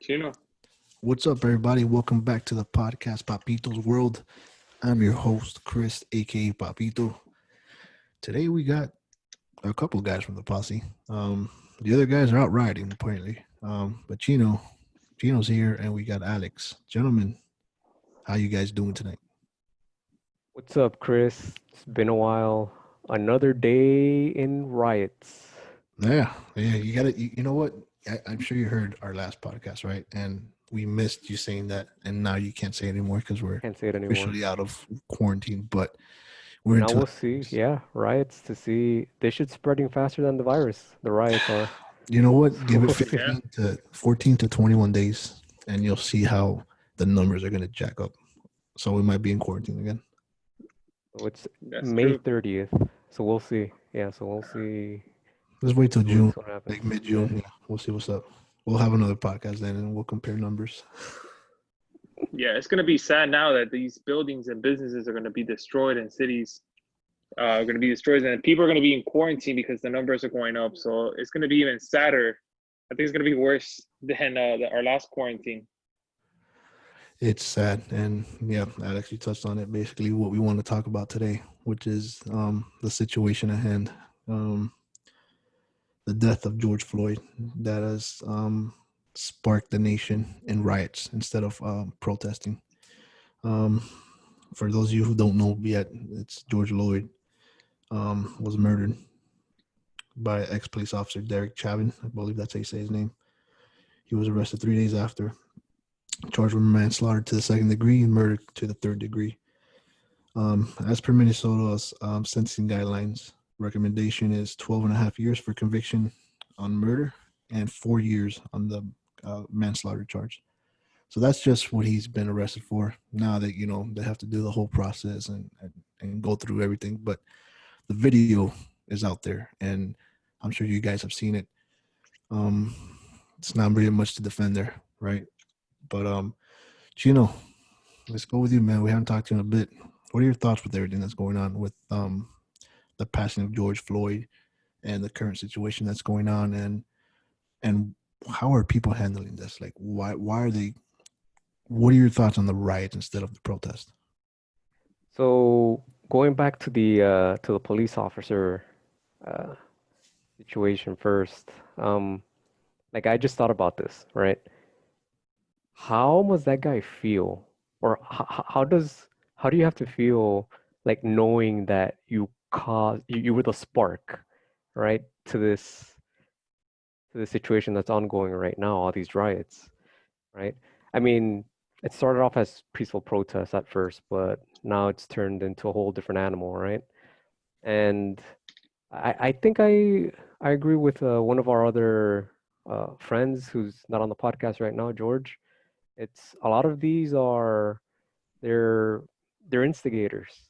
Chino. What's up, everybody? Welcome back to the podcast Papitos World. I'm your host, Chris, aka Papito. Today we got a couple of guys from the posse. The other guys are out riding, apparently. But Chino's here, and we got Alex. Gentlemen, how you guys doing tonight? What's up, Chris? It's been a while. Another day in riots. Yeah. You got it. You know what? I'm sure you heard our last podcast, right? And we missed you saying that, and now you can't say it anymore because we're Can't say it anymore. officially out of quarantine. But we're Now into we'll see. Yeah, riots to see. They should spreading faster than the virus. The riots are. You know what? Give it We'll see. 14 to 21 days, and you'll see how the numbers are going to jack up. So we might be in quarantine again. So it's That's May true. 30th. So we'll see. Yeah, so we'll see. Let's wait till 2 June, weeks what happens. like mid-June. Yeah, we'll see what's up. We'll have another podcast then, and we'll compare numbers. Yeah, it's gonna be sad now that these buildings and businesses are gonna be destroyed and cities are gonna be destroyed, and people are gonna be in quarantine because the numbers are going up. So it's gonna be even sadder. I think it's gonna be worse than our last quarantine. It's sad, and yeah, Alex, you touched on it. Basically, what we want to talk about today, which is the situation at hand, the death of George Floyd, that has sparked the nation in riots instead of protesting. Um, for those of you who don't know yet, it's George Floyd was murdered by ex-police officer Derek Chauvin. I believe that's how you say his name. He was arrested 3 days after, charged with manslaughter to the second degree and murder to the third degree. As per Minnesota's sentencing guidelines, recommendation is 12 and a half years for conviction on murder and 4 years on the manslaughter charge. So that's just what he's been arrested for. Now that, they have to do the whole process and go through everything. But the video is out there, and I'm sure you guys have seen it. It's not really much to defend there, right? But Chino, let's go with you, man. We haven't talked to you in a bit. What are your thoughts with everything that's going on with the passing of George Floyd and the current situation that's going on, and how are people handling this? Like, why are they? What are your thoughts on the riot instead of the protest? So going back to the police officer uh, situation first. Like I just thought about this, right? How must that guy feel? Or how do you have to feel like knowing that you were the spark, right, to the situation that's ongoing right now, all these riots, right? I mean, it started off as peaceful protests at first, but now it's turned into a whole different animal, right? And I think I agree with one of our other friends who's not on the podcast right now, George. It's a lot of these are they're they're instigators,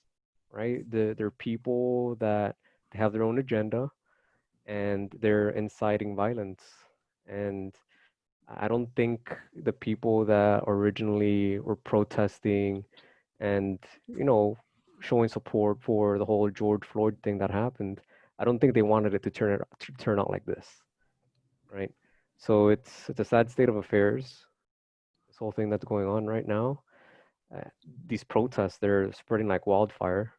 right? They're people that they have their own agenda and they're inciting violence. And I don't think the people that originally were protesting and, showing support for the whole George Floyd thing that happened, I don't think they wanted it to turn out like this, right? So it's a sad state of affairs, this whole thing that's going on right now. Uh, these protests, they're spreading like wildfire.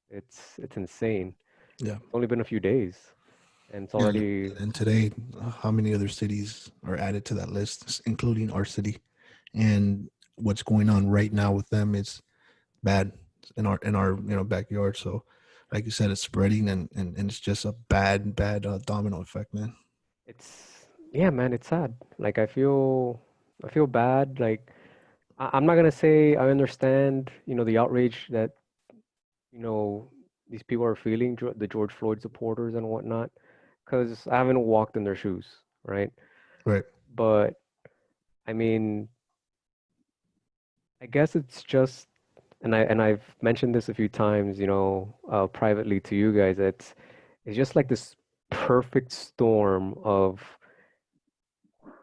It's insane. Yeah, It's only been a few days, and it's yeah. already And today, how many other cities are added to that list, including our city? And what's going on right now with them is bad in our backyard. So, like you said, it's spreading, and it's just a bad domino effect, man. it's yeah, man, it's sad. Like I feel bad. Like I'm not gonna say I understand, the outrage that, you know, these people are feeling, the George Floyd supporters and whatnot, because I haven't walked in their shoes, right? Right. But I mean, I guess it's just, and I've mentioned this a few times, privately to you guys. It's just like this perfect storm of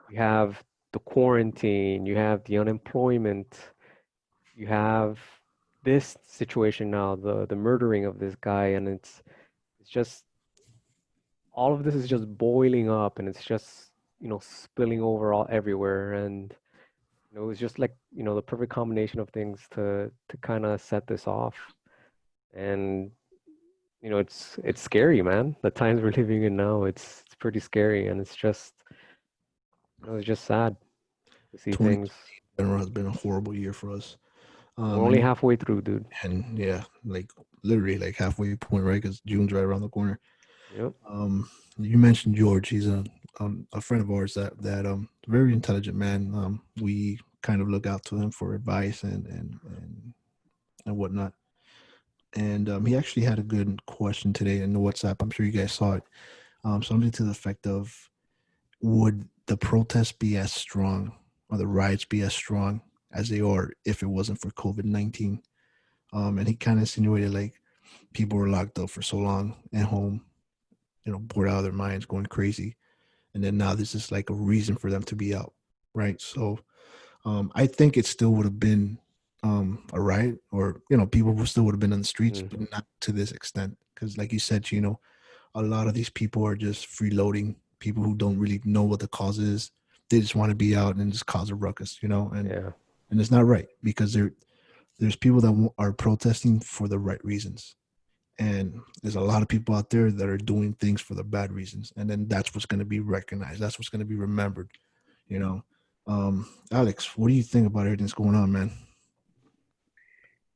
you have the quarantine, you have the unemployment, you have this situation now, the murdering of this guy, and it's just all of this is just boiling up, and it's just spilling over all everywhere, and it was just like the perfect combination of things to kind of set this off. And it's scary, man. The times we're living in now, it's pretty scary, and it's just sad to see 20 things. in general has been a horrible year for us. We're only And halfway through, dude. and yeah, like literally like halfway point, right? Because June's right around the corner. Yep. You mentioned George. He's a friend of ours that very intelligent man. We kind of look out to him for advice and whatnot. And he actually had a good question today in the WhatsApp. I'm sure you guys saw it. Something to the effect of, would the protests be as strong or the riots be as strong as they are if it wasn't for COVID-19? And he kind of insinuated like people were locked up for so long at home, bored out of their minds, going crazy. And then now this is like a reason for them to be out, right? So I think it still would have been a riot, or people still would have been on the streets, but not to this extent. Because like you said, a lot of these people are just freeloading, people who don't really know what the cause is. They just want to be out and just cause a ruckus, and it's not right, because there's people that are protesting for the right reasons. And there's a lot of people out there that are doing things for the bad reasons. And then that's what's going to be recognized. That's what's going to be remembered, Alex, what do you think about everything that's going on, man?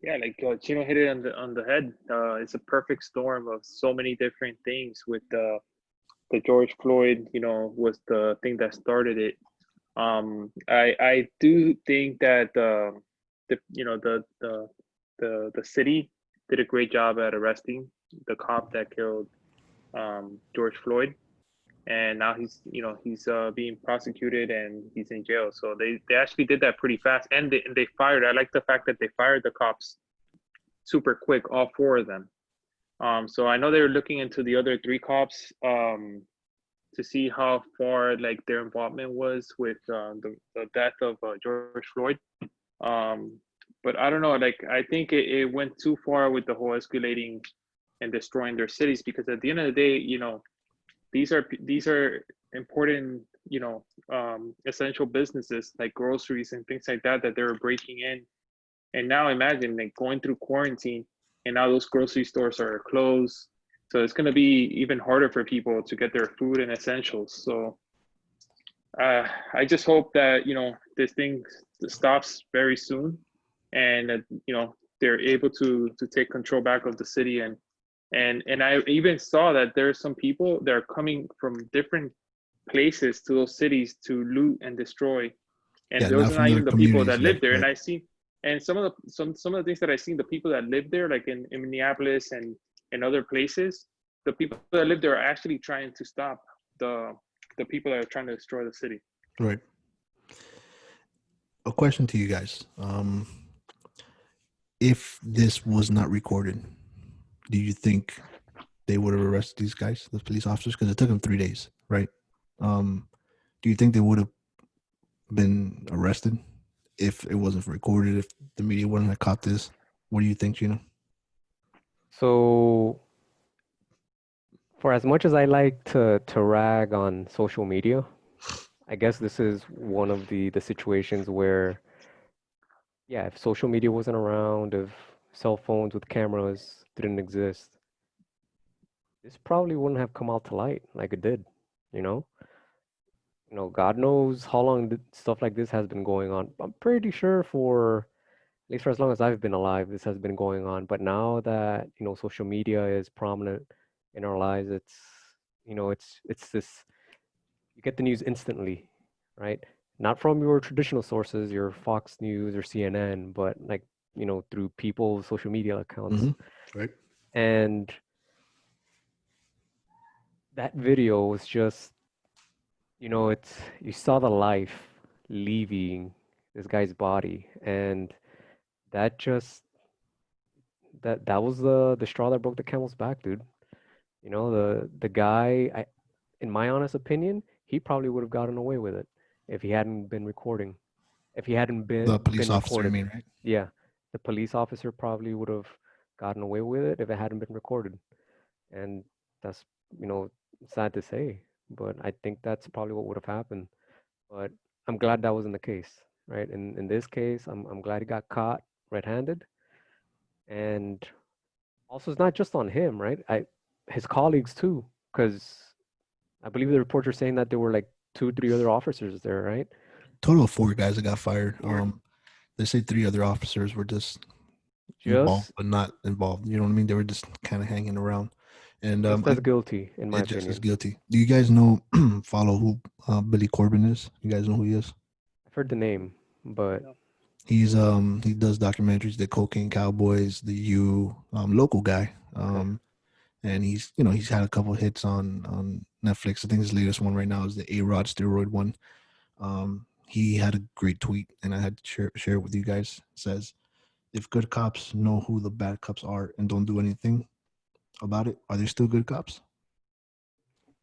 Yeah, like Chino hit it on the head. It's a perfect storm of so many different things. With the George Floyd, was the thing that started it. I do think that the city did a great job at arresting the cop that killed George Floyd, and now he's being prosecuted and he's in jail. So they actually did that pretty fast, and they fired. I like the fact that they fired the cops super quick, all four of them. So I know they were looking into the other three cops to see how far like their involvement was with the death of George Floyd. But I don't know, like I think it went too far with the whole escalating and destroying their cities, because at the end of the day, these are important, essential businesses like groceries and things like that they were breaking in. And now imagine like going through quarantine, and now those grocery stores are closed. So it's going to be even harder for people to get their food and essentials. So I just hope that, this thing stops very soon, and that, they're able to take control back of the city. And I even saw that there's some people that are coming from different places to those cities to loot and destroy. And those are not even the people that live there. Right. And I see, and some of the things that I seen, the people that live there, like in Minneapolis and in other places, the people that live there are actually trying to stop the people that are trying to destroy the city. Right. A question to you guys. If this was not recorded, do you think they would have arrested these guys, the police officers? Because it took them 3 days, right? Do you think they would have been arrested if it wasn't recorded, if the media wouldn't have caught this? What do you think, Gino? So, for as much as I like to rag on social media, I guess this is one of the situations where, yeah, if social media wasn't around, if cell phones with cameras didn't exist, this probably wouldn't have come out to light like it did, God knows how long stuff like this has been going on. I'm pretty sure at least for as long as I've been alive, this has been going on. But now that, social media is prominent in our lives, it's this, you get the news instantly, right? Not from your traditional sources, your Fox News or CNN, but like, through people's social media accounts. Mm-hmm. Right. And that video was just, you saw the life leaving this guy's body, and that just that was the straw that broke the camel's back, dude. The guy, in my honest opinion, he probably would have gotten away with it if he hadn't been recording. If he hadn't been the police officer, recorded. I mean, right? Yeah, the police officer probably would have gotten away with it if it hadn't been recorded. And that's, sad to say, but I think that's probably what would have happened. But I'm glad that wasn't the case, right? In this case, I'm glad he got caught red-handed, and also it's not just on him, right? His colleagues too, because I believe the reports are saying that there were like 2, 3 other officers there, right? Total of 4 guys that got fired. Or They say 3 other officers were just involved, Just but not involved. You know what I mean? They were just kind of hanging around, and just I as guilty, in my it just as opinion. guilty. Do you guys know follow who Billy Corbin is? You guys know who he is? I've heard the name, but no. He does documentaries, the Cocaine Cowboys, the local guy. okay. And he's had a couple hits on Netflix. I think his latest one right now is the A-Rod steroid one. He had a great tweet, and I had to share it with you guys. It says, "If good cops know who the bad cops are and don't do anything about it, are they still good cops?"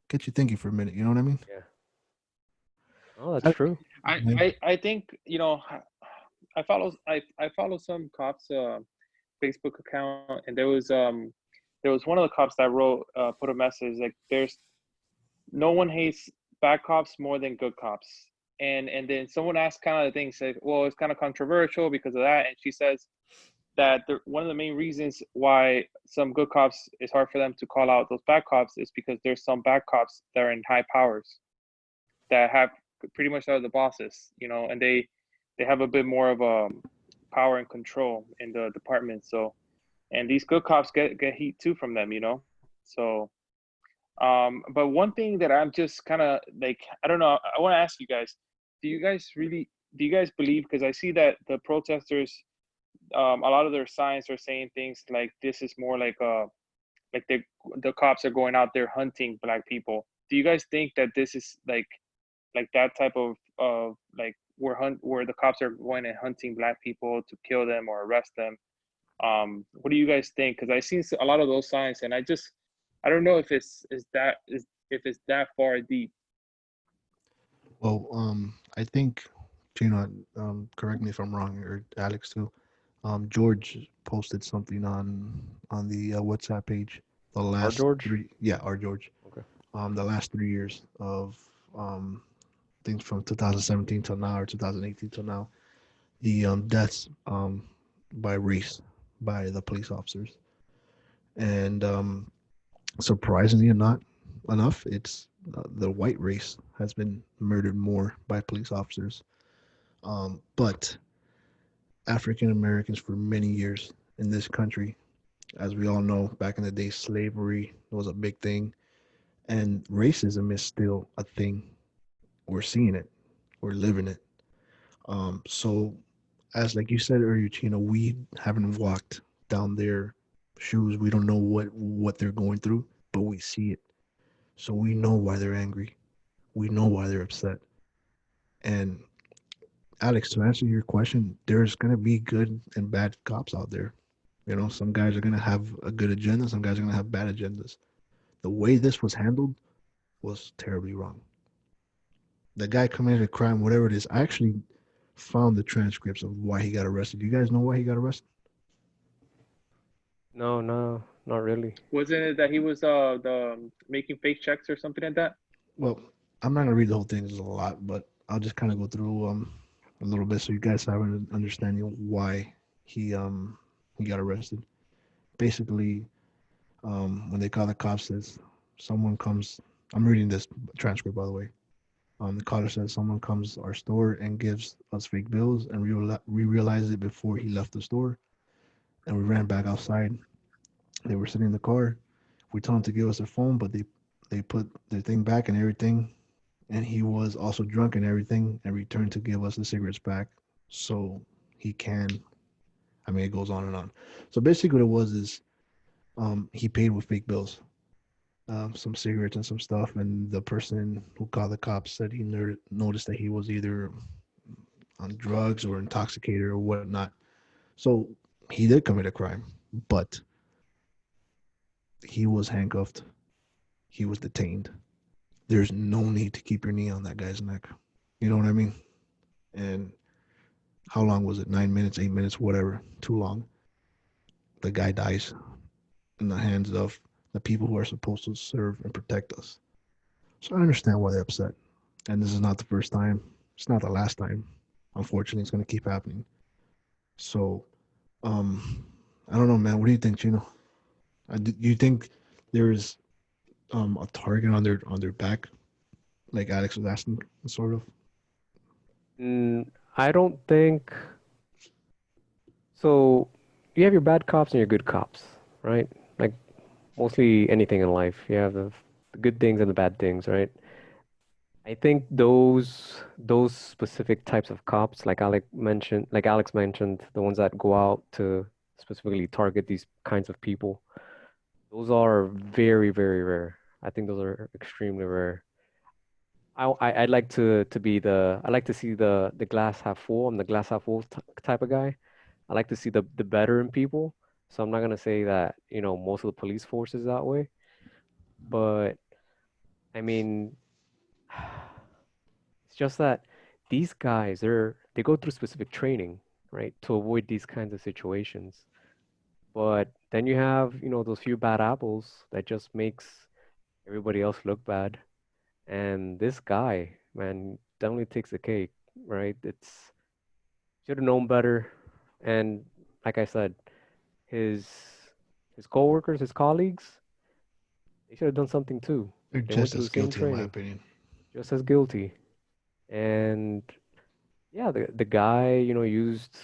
Get you thinking for a minute. You know what I mean? Yeah. Oh, that's I, true. I think I follow some cops Facebook account, and there was one of the cops that wrote put a message like there's no one hates bad cops more than good cops. And then someone asked kind of the thing, said, well, it's kind of controversial because of that. And she says that one of the main reasons why some good cops, it's hard for them to call out those bad cops is because there's some bad cops that are in high powers that have pretty much are the bosses, and they have a bit more of a power and control in the department. So, and these good cops get heat too from them. So but one thing that I'm just kind of like, I don't know, I want to ask you guys, do you guys believe, because I see that the protesters, a lot of their signs are saying things like this is more like the cops are going out there hunting black people. Do you guys think that this is like that type of like where the cops are going and hunting black people to kill them or arrest them? What do you guys think? Because I seen a lot of those signs, and I don't know if if it's that far deep. well, I think, Chino, correct me if I'm wrong, or Alex too. George posted something on the WhatsApp page. The Our last George? three, yeah, our George. Okay. The last 3 years of things from 2017 till now, or 2018 till now, the deaths by race by the police officers, and surprisingly not enough, it's the white race has been murdered more by police officers. But African Americans for many years in this country, as we all know, back in the day, slavery was a big thing, and racism is still a thing. We're seeing it, we're living it. So, as like you said earlier, Chino, we haven't walked down their shoes. We don't know what they're going through, but we see it. So we know why they're angry. We know why they're upset. And Alex, to answer your question, there's gonna be good and bad cops out there. Some guys are gonna have a good agenda, some guys are gonna have bad agendas. The way this was handled was terribly wrong. The guy committed a crime, whatever it is. I actually found the transcripts of why he got arrested. Do you guys know why he got arrested? No, no, not really. Wasn't it that he was the making fake checks or something like that? Well, I'm not gonna read the whole thing. There's a lot, but I'll just kind of go through a little bit so you guys have an understanding of why he got arrested. Basically, when they call the cops, says someone comes. I'm reading this transcript, by the way. The caller says someone comes to our store and gives us fake bills, and we realized it before he left the store, and we ran back outside. They were sitting in the car. We told them to give us their phone, but they put their thing back and everything, and he was also drunk and everything, and returned to give us the cigarettes back, so he can. I mean, it goes on and on. So basically, what it was is he paid with fake bills, some cigarettes and some stuff, and the person who called the cops said he noticed that he was either on drugs or intoxicated or whatnot. So he did commit a crime, but he was handcuffed. He was detained. There's no need to keep your knee on that guy's neck. You know what I mean? And how long was it? 9 minutes, 8 minutes, whatever. Too long. The guy dies in the hands of the people who are supposed to serve and protect us. So I understand why they're upset. And this is not the first time. It's not the last time. Unfortunately, it's going to keep happening. So, I don't know, man. What do you think, Chino? Do you think there is a target on their back, like Alex was asking, sort of? I don't think so. You have your bad cops and your good cops, right? Like mostly anything in life. You have the good things and the bad things, right? I think those specific types of cops, like Alex mentioned, the ones that go out to specifically target these kinds of people, those are very, very rare. I think those are extremely rare. I'd like to be I like to see the glass half full. I'm the glass half full type of guy. I like to see the better in people. So I'm not gonna say that, most of the police force is that way, but I mean, it's just that these guys, they go through specific training, right, to avoid these kinds of situations. But then you have, those few bad apples that just makes everybody else look bad. And this guy, man, definitely takes the cake, right? It's should have known better. And like I said, his his coworkers, his colleagues, they should have done something too. They're They went just through as the same guilty, in my training, opinion. just as guilty. And yeah, the guy, used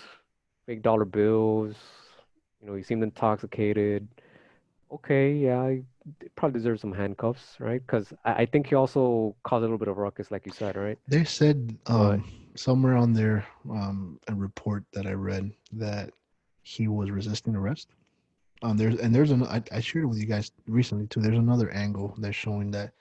fake dollar bills. He seemed intoxicated. Okay, yeah, he probably deserves some handcuffs, right? Because I think he also caused a little bit of ruckus, like you said, right? They said But somewhere on there, a report that I read that he was resisting arrest. There's I shared it with you guys recently too. There's another angle that's showing that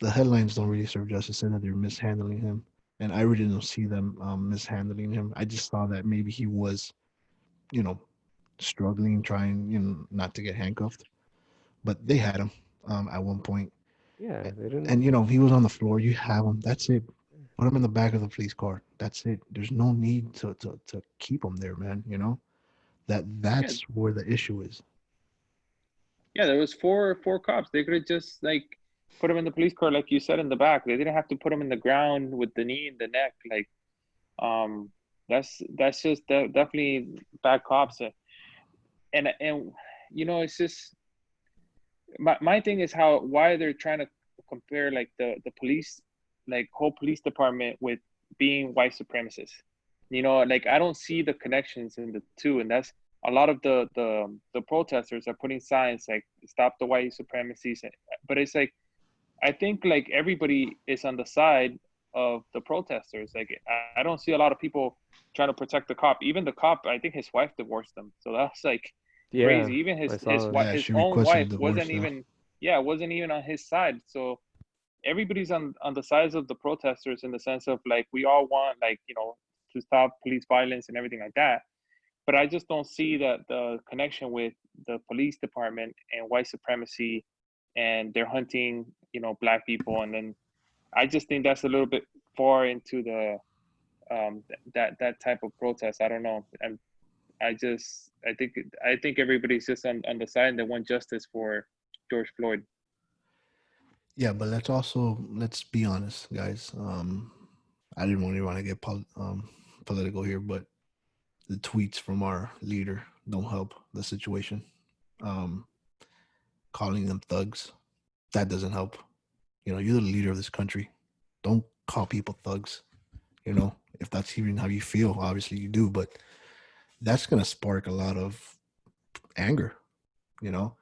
the headlines don't really serve justice in that they're mishandling him, and I really don't see them mishandling him. I just saw that maybe he was, you know, struggling, trying, not to get handcuffed, but they had him at one point, yeah, they didn't. and he was on the floor. You have him. That's it. Put him in the back of the police car. That's it. There's no need to keep him there, man. Yeah, That's where the issue is. yeah. There was four cops. They could have just like put him in the police car, like you said, in the back. They didn't have to put him in the ground with the knee in the neck. Like, um, that's just definitely bad cops. And it's just my thing is how why they're trying to compare like the police, like whole police department with being white supremacists. Like I don't see the connections in the two, and that's a lot of the protesters are putting signs like stop the white supremacies, but it's like I think like everybody is on the side of the protesters. Like I don't see a lot of people trying to protect the cop. Even the cop, I think his wife divorced him. So that's like Yeah, crazy. Even I his saw that. Yeah, his she own requested a wife divorce. wasn't Yeah, even yeah, wasn't even on his side. So everybody's on the sides of the protesters in the sense of like we all want like, to stop police violence and everything like that. But I just don't see that the connection with the police department and white supremacy and they're hunting, black people, and then I just think that's a little bit far into the that type of protest. I don't know. And I think everybody's just on the side that want justice for George Floyd. yeah, but let's be honest, guys. I didn't really want to get political here, but the tweets from our leader don't help the situation. Um, Calling them thugs, that doesn't help. You're the leader of this country. Don't call people thugs. If that's even how you feel, obviously you do, but that's gonna spark a lot of anger. You know,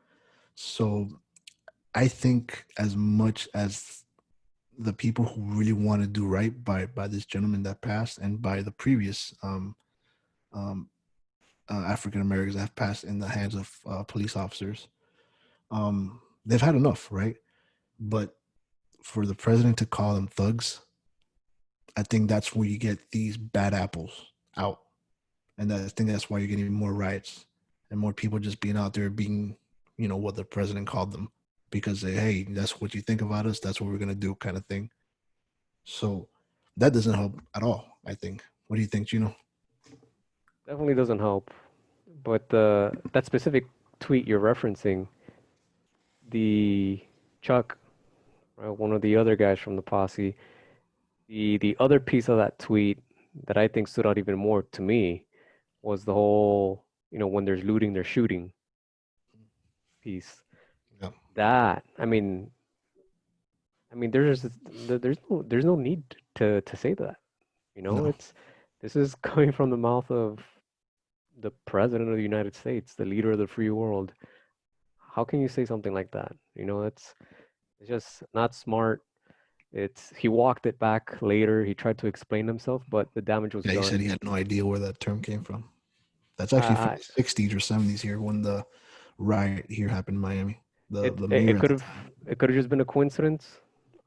so I think as much as the people who really want to do right by this gentleman that passed and by the previous um, African Americans that have passed in the hands of police officers, they've had enough, right? But for the president to call them thugs, I think that's where you get these bad apples out, and I think that's why you're getting more riots and more people just being out there being, what the president called them, because hey, that's what you think about us, that's what we're gonna do, kind of thing. So that doesn't help at all, I think. What do you think, Gino? Definitely doesn't help. But that specific tweet you're referencing, the Chuck, right? One of the other guys from the posse. The other piece of that tweet that I think stood out even more to me was the whole, when there's looting, there's shooting piece. Yeah. That, there's no need to say that. No. This is coming from the mouth of the president of the United States, the leader of the free world. How can you say something like that? It's just not smart. He walked it back later. He tried to explain himself, but the damage was Yeah, he said he done. had no idea where that term came from. That's actually from I, the 60s or 70s here when the riot here happened in Miami. The mayor it at could the have time. it could have just been a coincidence.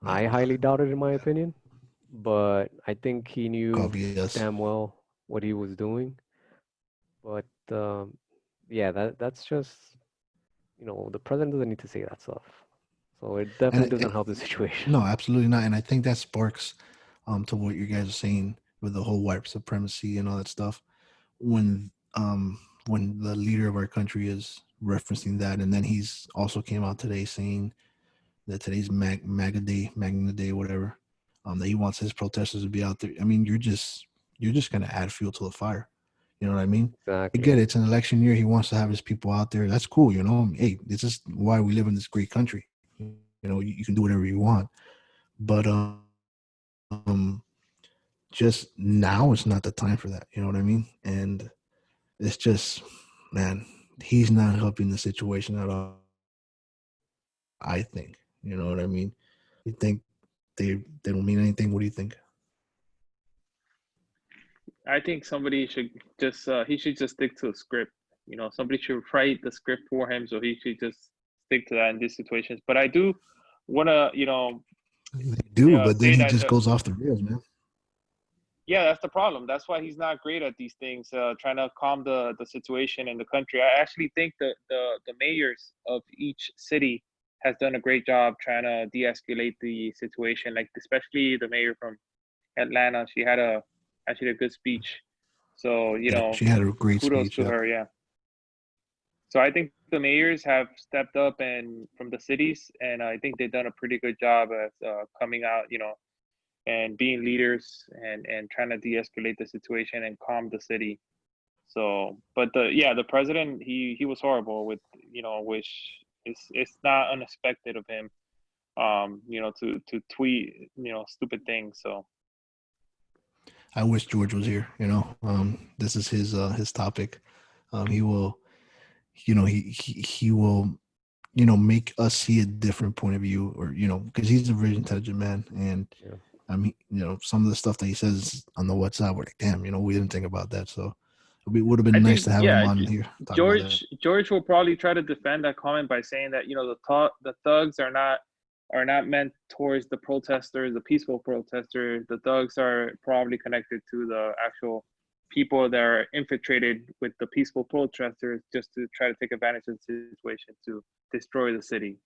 Yeah. I highly doubt it, in my opinion, but I think he knew Obvious. damn well what he was doing. But yeah, that's just the president doesn't need to say that stuff. So it definitely And doesn't help the situation. no, absolutely not. And I think that sparks to what you guys are saying with the whole white supremacy and all that stuff. When the leader of our country is referencing that, and then he's also came out today saying that today's MAGA Day, whatever, that he wants his protesters to be out there. I mean, you're just gonna add fuel to the fire. You know what I mean? I Exactly. get it. It's an election year. He wants to have his people out there. That's cool. Hey, this is why we live in this great country. You can do whatever you want, but just now is not the time for that. You know what I mean? And it's just, man, he's not helping the situation at all. I think. You know what I mean? You think they don't mean anything? What do you think? I think somebody should just he should just stick to a script. Somebody should write the script for him, so he should just stick to that in these situations. But I do want to, They do, but then say he that just goes off the rails, man. yeah, that's the problem. That's why he's not great at these things, trying to calm the situation in the country. I actually think that the mayors of each city has done a great job trying to de-escalate the situation. Like especially the mayor from Atlanta, she had actually a good speech. So Yeah, she had a great kudos speech. to Yeah, her. Yeah. So I think the mayors have stepped up and from the cities, and I think they've done a pretty good job at coming out, and being leaders and trying to de-escalate the situation and calm the city. So, but the president he was horrible with which it's not unexpected of him, to tweet stupid things. So I wish George was here. This is his topic. He will, he will, make us see a different point of view, or because he's a very intelligent man, and Yeah. I mean, some of the stuff that he says on the WhatsApp, we're like, damn, we didn't think about that. So it would have I been nice think to have him yeah, on here talk about that. George will probably try to defend that comment by saying that the thugs are not meant towards the protesters, the peaceful protesters. The thugs are probably connected to the actual people that are infiltrated with the peaceful protesters just to try to take advantage of the situation to destroy the city.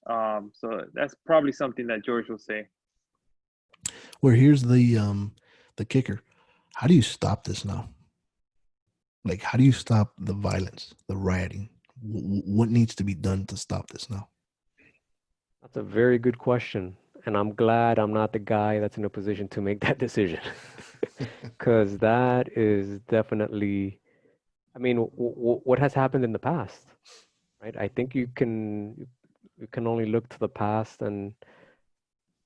So that's probably something that George will say. Where here's the kicker: how do you stop this now? Like, how do you stop the violence, the rioting? What needs to be done to stop this now? That's a very good question. And I'm glad I'm not the guy that's in a position to make that decision. Because that is definitely, what has happened in the past, right? I think you can only look to the past and,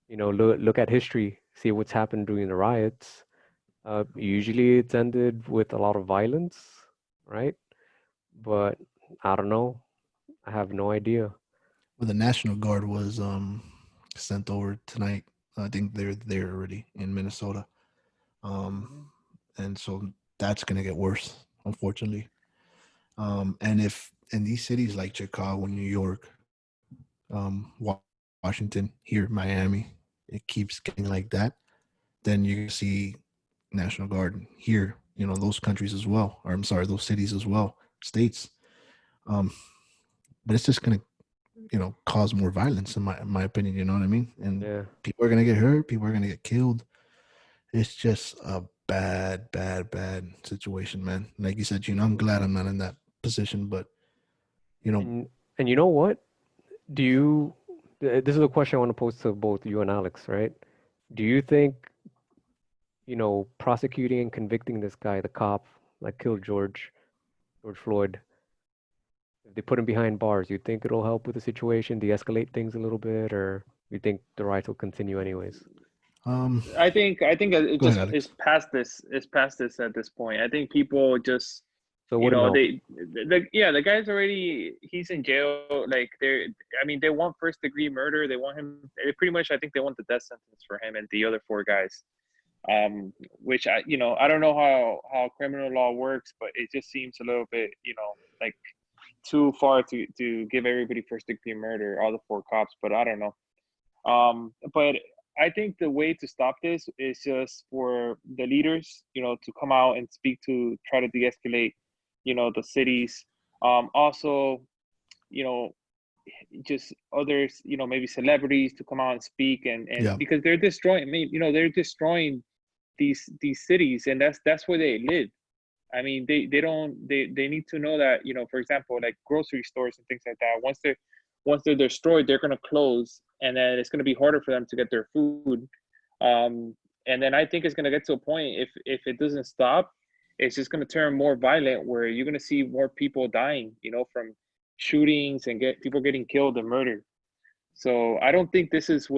look at history, see what's happened during the riots. Usually it's ended with a lot of violence, right? But I don't know. I have no idea. Well, the National Guard was sent over tonight. I think they're there already in Minnesota. And so that's gonna get worse, unfortunately. And if in these cities like Chicago, New York, Washington, here, Miami, it keeps getting like that, then you see National Guard here, those countries as well, or I'm sorry, those cities as well, states. Um, but it's just gonna, cause more violence in my opinion. You know what I mean? And Yeah. people are gonna get hurt. People are gonna get killed. It's just a bad, bad, bad situation, man. Like you said, I'm glad I'm not in that position, but you know, And you know what? Do you this is a question I want to pose to both you and Alex, right? Do you think, prosecuting and convicting this guy, the cop that killed George Floyd, if they put him behind bars, you think it'll help with the situation, de-escalate things a little bit, or you think the riots will continue anyways? Um, I think it Go ahead, just Alex. is past this. It's past this at this point. I think people just, So it wouldn't help. the guy's already, he's in jail. Like I mean, they want first degree murder. They want him. Pretty much, I think they want the death sentence for him and the other four guys. Which I don't know how criminal law works, but it just seems a little bit, like too far to give everybody first degree murder, all the four cops. But I don't know. But I think the way to stop this is just for the leaders, to come out and speak, to try to de-escalate, the cities. Also, you know, just others, maybe celebrities to come out and speak, and Yeah. because they're destroying, they're destroying these cities, and that's where they live. I mean, they need to know that, for example, like grocery stores and things like that, once they're destroyed, they're gonna close, and then it's gonna be harder for them to get their food. And then I think it's gonna get to a point, if it doesn't stop, it's just gonna turn more violent, where you're gonna see more people dying, from shootings, and get people getting killed and murdered. So I don't think this is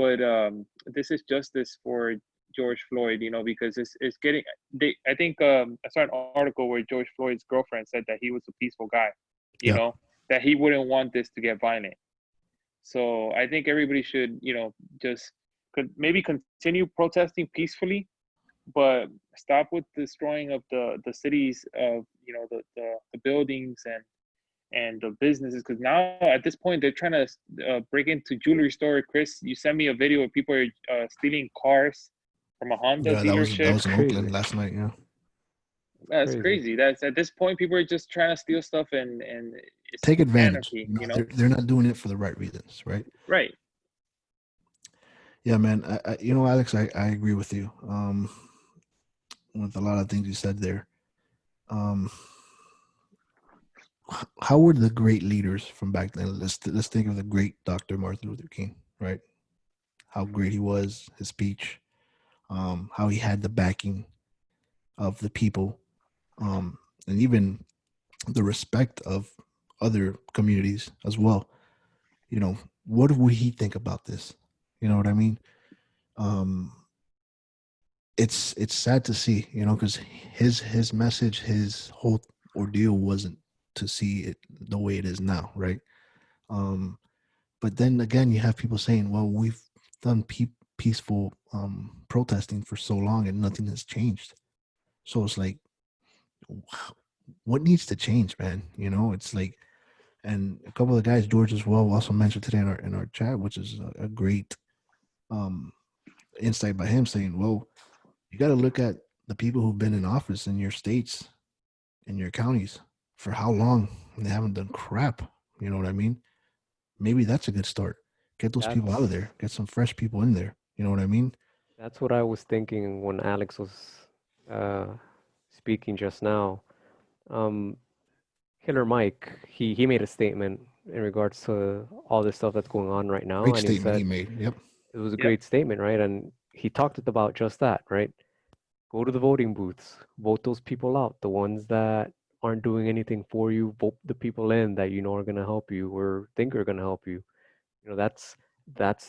justice for George Floyd, because it's getting, I think, I saw an article where George Floyd's girlfriend said that he was a peaceful guy, Yeah. that he wouldn't want this to get violent. So I think everybody should, just could maybe continue protesting peacefully, but stop with destroying of the cities, of, the buildings and the businesses, because now at this point they're trying to break into jewelry store. Chris, you sent me a video where people are stealing cars from a Honda Yeah, that dealership. was in Crazy. Oakland last night. Yeah. That's crazy. That's, at this point, people are just trying to steal stuff, and it's Take advantage. anarchy. They're not doing it for the right reasons, right? Right. Yeah, man. Alex, I agree with you. With a lot of things you said there. How were the great leaders from back then? Let's think of the great Dr. Martin Luther King, right? How great he was, his speech, how he had the backing of the people, and even the respect of other communities as well. What would he think about this? You know what I mean? It's sad to see, because his message, his whole ordeal wasn't to see it the way it is now, right? But then again, you have people saying, well, we've done peaceful protesting for so long and nothing has changed. So it's like, what needs to change, man? It's like, and a couple of guys, George as well, also mentioned today in our chat, which is a great insight by him, saying, well, you got to look at the people who've been in office in your states, in your counties, for how long, and they haven't done crap. You know what I mean? Maybe that's a good start. Get those people out of there. Get some fresh people in there. You know what I mean? That's what I was thinking when Alex was speaking just now. Killer Mike, he made a statement in regards to all this stuff that's going on right now, Great and statement he made. Yep. it was a great statement, right? And he talked about just that, right? Go to the voting booths, vote those people out, the ones that aren't doing anything for you. Vote the people in that are going to help you or think are going to help you. That's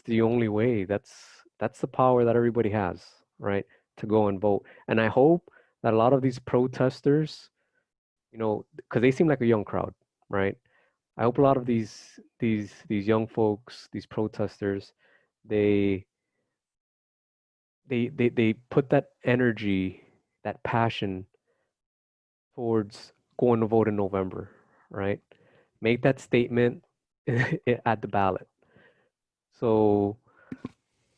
the only way. That's the power that everybody has, right? To go and vote. And I hope that a lot of these protesters, because they seem like a young crowd, right? I hope a lot of these young folks, these protesters, they put that energy, that passion towards going to vote in November, right? Make that statement at the ballot. So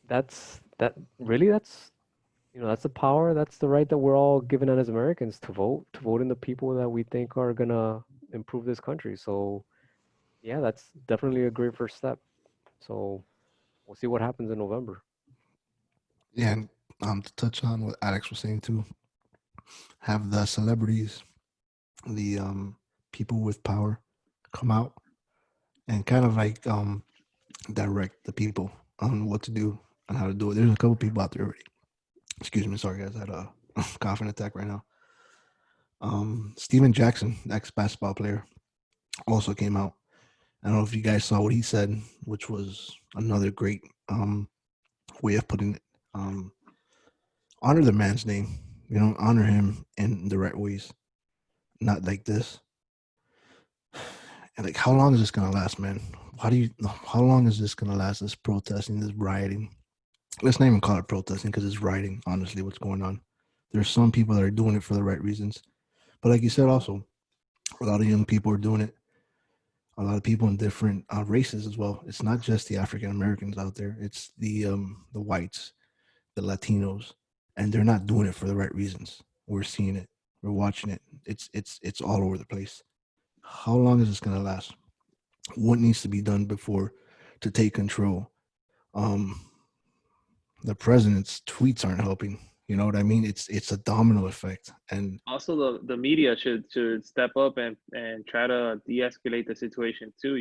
that's that's the power, that's the right that we're all given as Americans to vote in the people that we think are gonna improve this country. So yeah, that's definitely a great first step. So we'll see what happens in November. Yeah, and to touch on what Alex was saying too, have the celebrities, the people with power come out and kind of like direct the people on what to do and how to do it. There's a couple people out there already. Excuse me, sorry guys, I had a coughing attack right now. Steven Jackson, ex basketball player, also came out. I don't know if you guys saw what he said, which was another great way of putting it. Honor the man's name, honor him in the right ways, not like this. And like, how long is this gonna last, man? How long is this gonna last? This protesting, this rioting. Let's not even call it protesting because it's rioting. Honestly, what's going on? There's some people that are doing it for the right reasons, but like you said, also a lot of young people are doing it. A lot of people in different races as well. It's not just the African Americans out there. It's the whites, the Latinos, and they're not doing it for the right reasons. We're seeing it. We're watching it. It's all over the place. How long is this gonna last? What needs to be done before to take control? The president's tweets aren't helping. You know what I mean? It's a domino effect, and Also, the media should step up and try to de-escalate the situation too.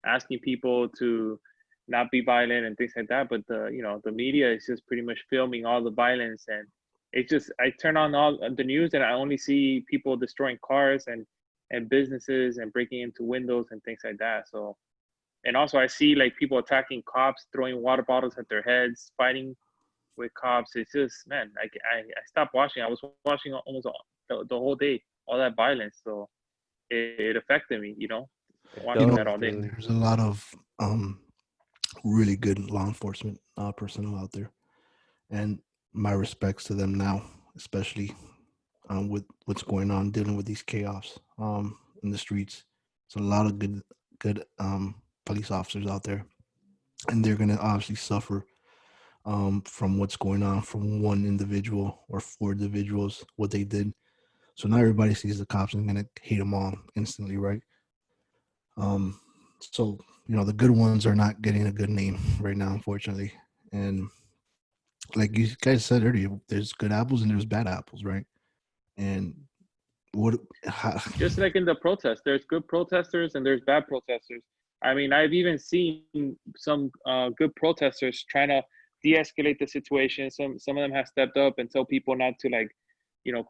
Asking people to not be violent and things like that. But the media is just pretty much filming all the violence, and it's just I turn on all the news and I only see people destroying cars and businesses and breaking into windows and things like that. So, and also I see like people attacking cops, throwing water bottles at their heads, fighting with cops. It's just, man, I stopped watching. I was watching almost the whole day, all that violence. So it affected me, watching that all day. There's a lot of really good law enforcement personnel out there, and my respects to them now, especially with what's going on, dealing with these chaos in the streets. It's a lot of good police officers out there, and they're gonna obviously suffer from what's going on from one individual or four individuals, what they did. So now everybody sees the cops and gonna hate them all instantly, right? So the good ones are not getting a good name right now, unfortunately. And like you guys said earlier, there's good apples and there's bad apples, right? And just like in the protest, there's good protesters and there's bad protesters. I mean, I've even seen some good protesters trying to de-escalate the situation. Some of them have stepped up and tell people not to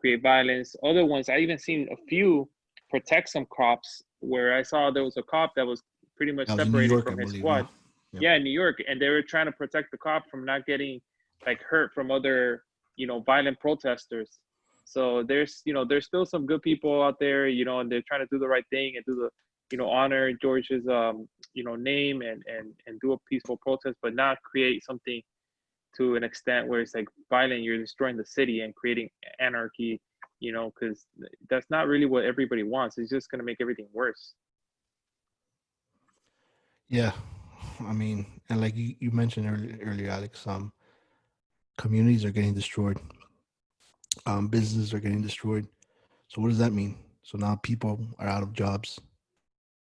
create violence. Other ones, I even seen a few protect some cops where I saw there was a cop that was pretty much separated from his squad. Yeah, in New York, and they were trying to protect the cop from not getting hurt from other violent protesters. So there's still some good people out there, and they're trying to do the right thing and do the honor George's name and do a peaceful protest, but not create something to an extent where it's like violent. You're destroying the city and creating anarchy, because that's not really what everybody wants. It's just going to make everything worse. Yeah, I mean, and like you mentioned earlier, Alex, communities are getting destroyed. Businesses are getting destroyed. So what does that mean? So now people are out of jobs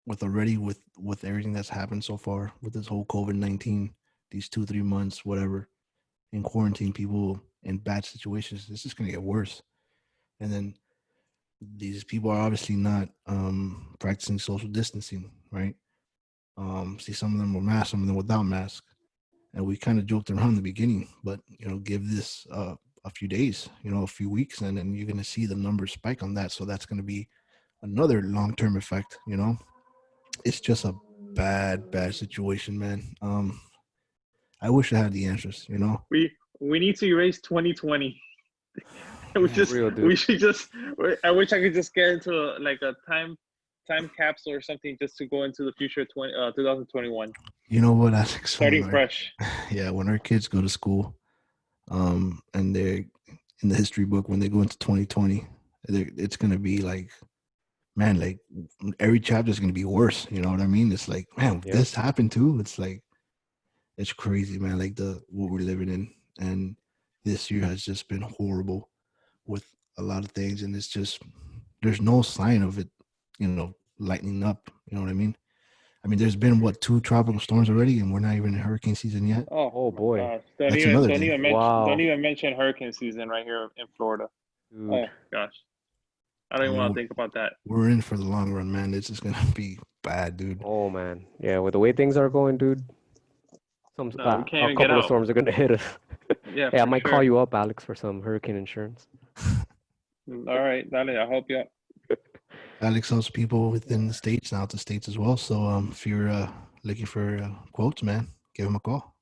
with everything that's happened so far with this whole COVID-19, these 2-3 months, whatever, in quarantine, people in bad situations. This is going to get worse. And then these people are obviously not practicing social distancing, right? See, some of them were masked, some of them without masks. And we kind of joked around in the beginning, but give this a few days, a few weeks, and then you're going to see the numbers spike on that. So that's going to be another long-term effect. It's just a bad situation, man. I wish I had the answers. We need to erase 2020. We should just. I wish I could just get into a time capsule or something just to go into the future 2021. You know what? That's starting fresh. Yeah, when our kids go to school, and they're in the history book when they go into 2020, it's gonna be like, man, like every chapter is gonna be worse. You know what I mean? It's like, man, this happened too. It's like, it's crazy, man. Like what we're living in, and this year has just been horrible with a lot of things, and it's just there's no sign of it, lightening up. You know what I mean? I mean, there's been 2 tropical storms already, and we're not even in hurricane season yet. Oh boy! Don't even mention hurricane season right here in Florida. Dude. Oh gosh, I don't even want to think about that. We're in for the long run, man. It's just gonna be bad, dude. Oh man, yeah. With the way things are going, dude, No, we can't a even get couple of out. storms are gonna hit us. Yeah, Hey, I for might call sure. you up, Alex, for some hurricane insurance. All right, dale, I hope you. Alex helps people within the states and out the states as well. So if you're looking for quotes, man, give him a call.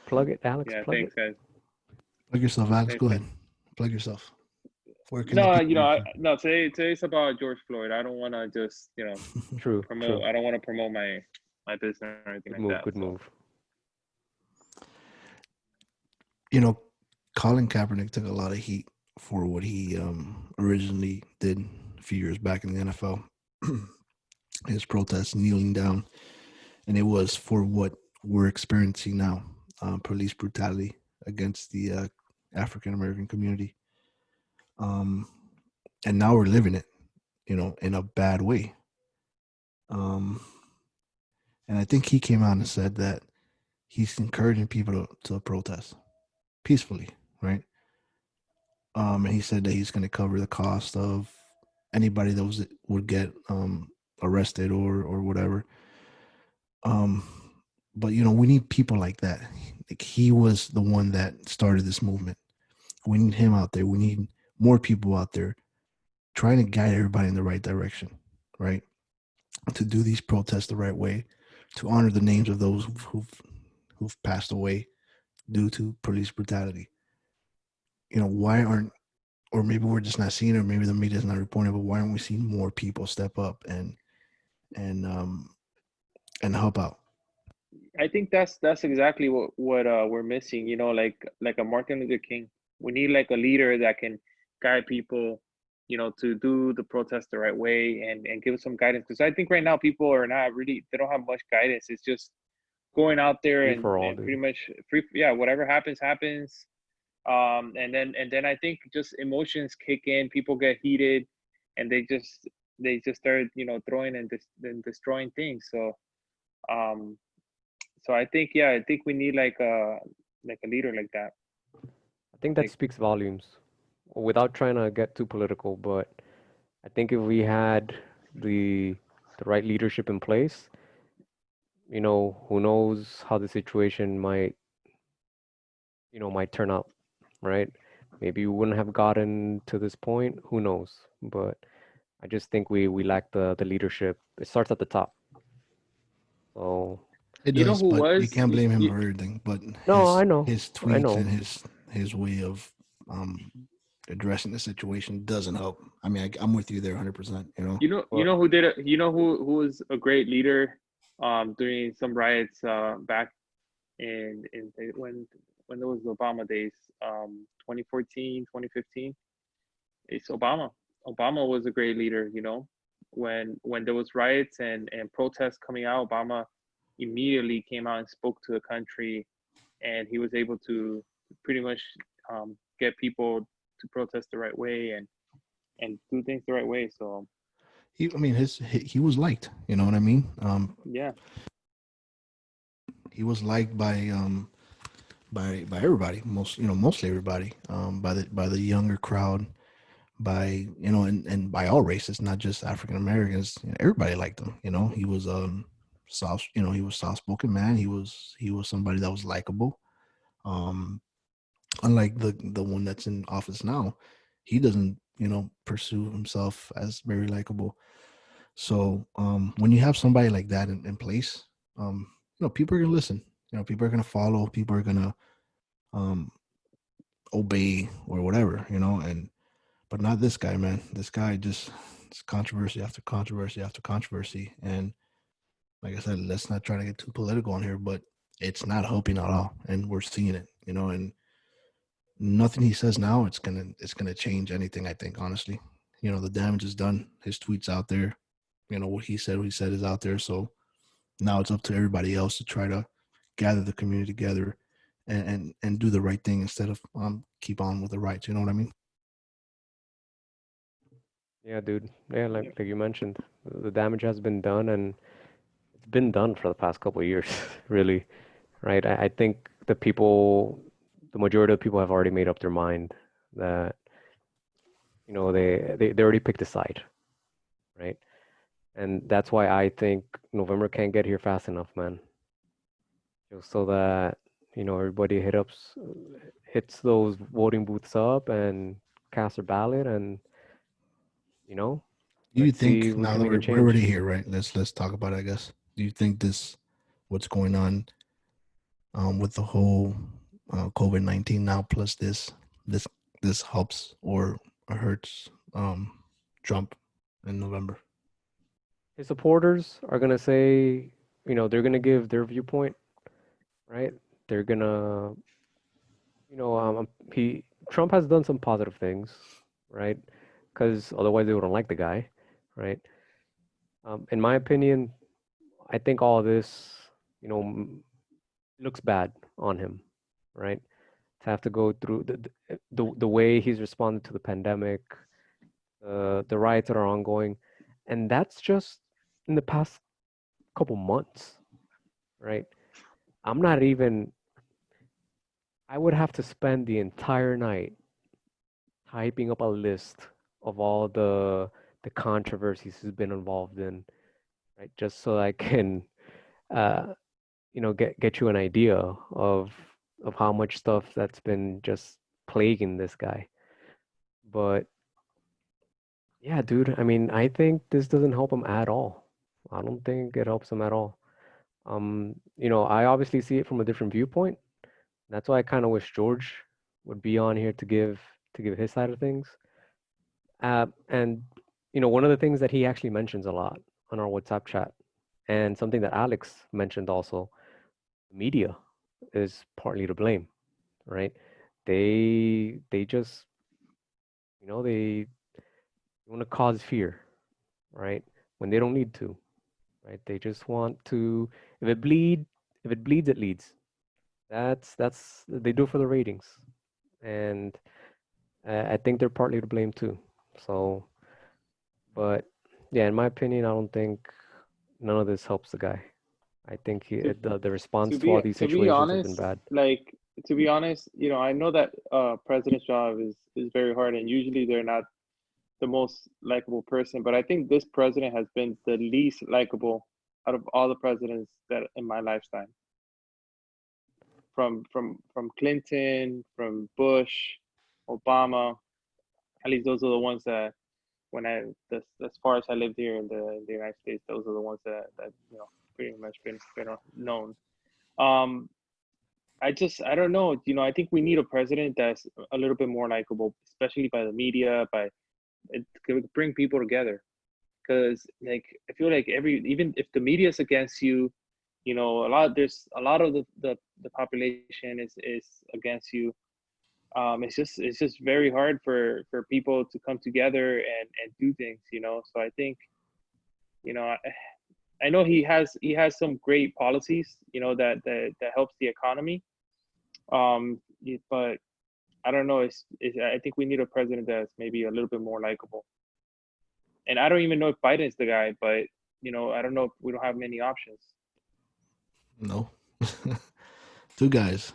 Plug it, Alex. Yeah, Plug it. thanks, guys. Plug yourself, Alex. Thanks, Go guys. ahead. Plug yourself. Where can the No, people reach you? no. Today's about George Floyd. I don't want to just, True. promote. True. I don't want to promote my business or anything Good like move. that. Good So move. Colin Kaepernick took a lot of heat for what he originally did a few years back in the NFL. His protest, kneeling down, and it was for what we're experiencing now: police brutality against the African American community. And now we're living it, in a bad way. And I think he came out and said that he's encouraging people to protest peacefully, right? And he said that he's going to cover the cost of anybody that would get arrested or whatever. But we need people like that. Like, he was the one that started this movement. We need him out there. We need more people out there trying to guide everybody in the right direction, right? To do these protests the right way, to honor the names of those who've passed away due to police brutality. Why aren't, or maybe we're just not seeing it, or maybe the media is not reporting it, but why aren't we seeing more people step up and help out? I think that's exactly what we're missing. Like a Martin Luther King. We need like a leader that can guide people, to do the protest the right way and give some guidance. Because I think right now people are not really, they don't have much guidance. It's just going out there Free and, for all, and dude. pretty much free. Yeah, whatever happens. And then I think just emotions kick in. People get heated, and they just start throwing and destroying things. Um, so I think we need like a leader like that. I think that Like, speaks volumes. Without trying to get too political, but I think if we had the right leadership in place, who knows how the situation might turn out, right? Maybe we wouldn't have gotten to this point. Who knows? But I just think we lack the leadership. It starts at the top. So It you know does, who but you was can't blame him you, for everything. But no, his I know, his I tweets know. and his way of addressing the situation doesn't help. I mean, I'm with you there 100%. you But know who did it? You know who was a great leader during some riots back when there was Obama days, 2014, 2015. It's Obama. Obama was a great leader, when there was riots and protests coming out. Obama immediately came out and spoke to the country, and he was able to pretty much get people to protest the right way and do things the right way. So I mean, he was liked. You know what I mean? yeah, He was liked by everybody, mostly everybody, by the younger crowd, by and by all races, not just African Americans. Everybody liked him. He was soft. He was soft spoken man. He was somebody that was likable. Um, Unlike the one that's in office now, he doesn't pursue himself as very likable. So when you have somebody like that in place, people are gonna listen. People are gonna follow. People are gonna um, obey or whatever. But not this guy, man. This guy just, it's controversy after controversy after controversy. And like I said, let's not try to get too political on here, but it's not helping at all, and we're seeing it. And nothing he says now, it's gonna change anything. I think, honestly, the damage is done. His tweets out there. What he said is out there. So now it's up to everybody else to try to gather the community together and do the right thing instead of keep on with the rights. You know what I mean? yeah, dude. Yeah, yeah, like you mentioned, the damage has been done, and it's been done for the past couple of years, really, right? I think the majority of people have already made up their mind that they already picked a side, right? And that's why I think November can't get here fast enough, man. Just so that, everybody hits those voting booths up and cast their ballot, and, Do you let's see think if we now can that make a we're already change. here, right? Let's talk about it, I guess. Do you think what's going on with the whole COVID-19 now plus this this helps or hurts Trump in November? His supporters are gonna say, they're gonna give their viewpoint, right? They're gonna, he Trump has done some positive things, right? Because otherwise they wouldn't like the guy, right? In my opinion, I think all of this, looks bad on him, right? To have to go through the way he's responded to the pandemic, the riots that are ongoing, and that's just in the past couple months, right? I'm not even. I would have to spend the entire night typing up a list of all the controversies he's been involved in, right? Just so I can, uh, get you an idea of how much stuff that's been just plaguing this guy. But yeah, dude, I mean, I think this doesn't help him at all. I don't think it helps him at all. I obviously see it from a different viewpoint. That's why I kind of wish George would be on here to give his side of things. And one of the things that he actually mentions a lot on our WhatsApp chat, and something that Alex mentioned also, media is partly to blame, right? They just they want to cause fear, right? When they don't need to, right? They just want to. If it bleed, if it bleeds, it leads. That's they do it for the ratings, and I think they're partly to blame too. So, but yeah, in my opinion, I don't think none of this helps the guy. I think To the response to to all be these to be situations has been honest, bad. like to be honest, I know that president's job is very hard, and usually they're not the most likable person. But I think this president has been the least likable out of all the presidents that in my lifetime, from Clinton, from Bush, Obama. At least those are the ones that when as far as I lived here in the United States, those are the ones that pretty much been known. Um, I don't know. I think we need a president that's a little bit more likable, especially by the media, by it could bring people together. Because like I feel like even if the media is against you, there's a lot of the population is against you. It's just very hard for people to come together and do things. So I think you know I know he has some great policies. That helps the economy. But I don't know. I think we need a president that's maybe a little bit more likable. And I don't even know if Biden's the guy, but I don't know if we don't have many options. No. Two guys,